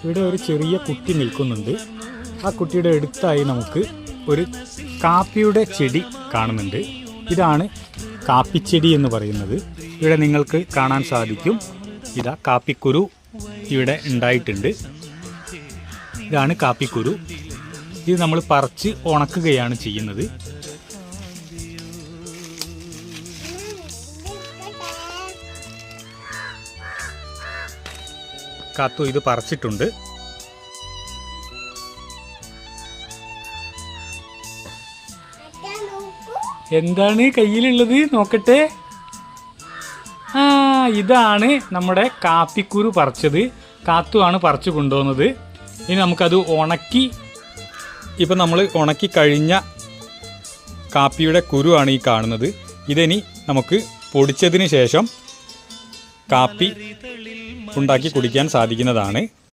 ഇവിടെ ഒരു ചെറിയ കുട്ടി നിൽക്കുന്നുണ്ട്. ആ കുട്ടിയുടെ അടുത്തായി നമുക്ക് ഒരു കാപ്പിയുടെ ചെടി കാണുന്നുണ്ട്. ഇതാണ് കാപ്പിച്ചെടി എന്ന് പറയുന്നത്. ഇവിടെ നിങ്ങൾക്ക് കാണാൻ സാധിക്കും. ഇതാ കാപ്പിക്കുരു ഇവിടെ ഉണ്ടായിട്ടുണ്ട്. ഇതാണ് കാപ്പിക്കുരു. ഇത് നമ്മൾ പറിച്ച് ഉണക്കുകയാണ് ചെയ്യുന്നത്. കാത്തു ഇത് പറിച്ചിട്ടുണ്ട്. എന്താണ് കയ്യിലുള്ളത് നോക്കട്ടെ. ഇതാണ് നമ്മുടെ കാപ്പിക്കുരു പറിച്ചത്. കാത്തു ആണ് പറിച്ചു കൊണ്ടുവന്നത്. ഇനി നമുക്കത് ഉണക്കി, ഇപ്പം നമ്മൾ ഉണക്കി കഴിഞ്ഞ കാപ്പിയുടെ കുരുവാണ് ഈ കാണുന്നത്. ഇതിനി നമുക്ക് പൊടിച്ചതിന് ശേഷം കാപ്പി ഉണ്ടാക്കി കുടിക്കാൻ സാധിക്കുന്നതാണ്.